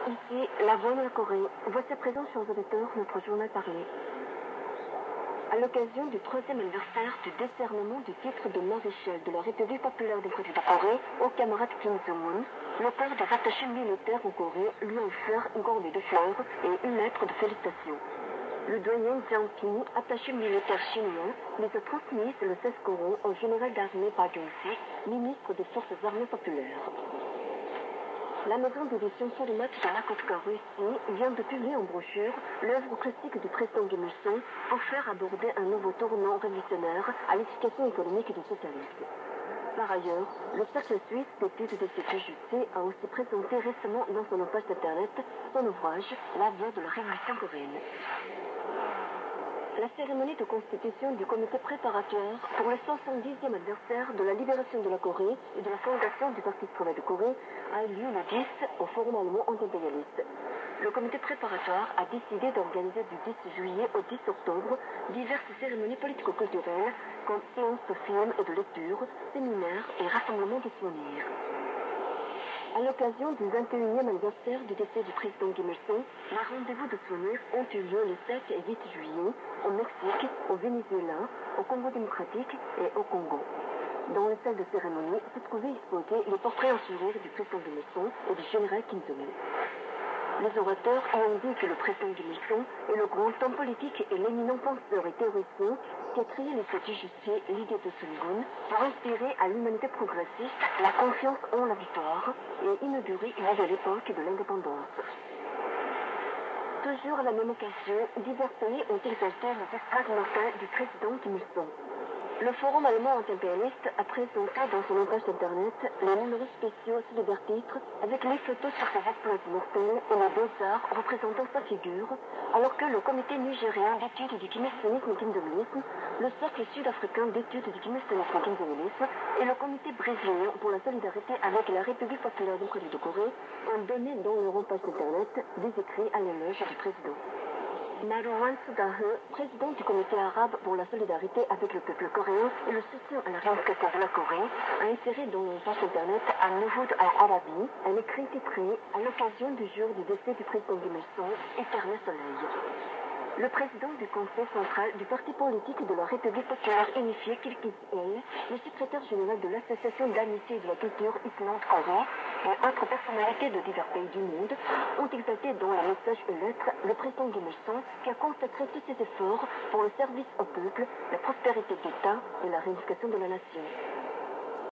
ici La Voix de la Corée. Voici à présent, chers auditeurs, notre journal parlé. À l'occasion du 3e anniversaire du décernement du titre de maréchal de la République populaire démocratique de Corée au camarade Kim Jong-un, le corps des attachés militaires en Corée lui a offert une corbeille de fleurs et une lettre de félicitations. Le doyen Jiang Ping, attaché militaire chinois, les a transmises le 16 courant au général d'armée Park Yong-si, ministre des Forces armées populaires. La maison d'édition Solimat de la Côte Russie vient de publier en brochure l'œuvre classique du président Kim Il-sung pour faire aborder un nouveau tournant révolutionnaire à l'éducation économique du socialisme. Par ailleurs, le Cercle suisse d'études des CPJC a aussi présenté récemment dans son page d'internet son ouvrage La voie de la révolution coréenne. La cérémonie de constitution du comité préparatoire pour le 70e anniversaire de la libération de la Corée et de la fondation du Parti travail de Corée a eu lieu le 10 au Forum allemand anti-impérialiste. Le comité préparatoire a décidé d'organiser du 10 juillet au 10 octobre diverses cérémonies politico-culturelles comme séances de films et de lecture, séminaires et rassemblements de souvenirs. À l'occasion du 21e anniversaire du décès du président Kim Il-sung, les rendez-vous de souvenirs ont eu lieu le 7 et 8 juillet au Mexique, au Venezuela, au Congo démocratique et au Congo. Dans les salles de cérémonie se trouvaient exposés les portraits en sourire du président Kim Il-sung et du général Kim Jong-un. Les orateurs ont dit que le président Kim Il-sung est le grand homme politique et l'éminent penseur et théoricien qui a créé les CPJC, l'idée de Sun-gun, pour inspirer à l'humanité progressiste la confiance en la victoire et inaugurer une nouvelle époque de l'indépendance. Toujours à la même occasion, divers pays ont exalté le destin mortel du président Kim Il-sung. Le Forum allemand anti-impérialiste a présenté dans son page d'internet les numéros spéciaux sous divers titres avec les photos sur ses exploits mortels et les beaux-arts représentant sa figure, alors que le comité nigérien d'études du Kim Il-sungisme et Kim Jong-ilisme, le cercle sud-africain d'études du Kim Il-sungisme et Kim Jong-ilisme et le comité brésilien pour la solidarité avec la République populaire démocratique de Corée ont donné dans leur page d'internet des écrits à l'éloge du président. Marouane Soudahe, président du comité arabe pour la solidarité avec le peuple coréen et le soutien à la réunification de la Corée, a inséré dans le page internet Al-Nouhoud al-Arabi un écrit titré à l'occasion du jour du décès du président Kim Il-sung, Éternel Soleil. Le président du conseil central du parti politique de la République populaire unifiée Kirgiz-El, le secrétaire général de l'association d'amitié et de la culture Islande-Corée et autres personnalités de divers pays du monde ont exalté dans un message et lettre le président Kim Il-sung qui a consacré tous ses efforts pour le service au peuple, la prospérité de l'État et la réunification de la nation.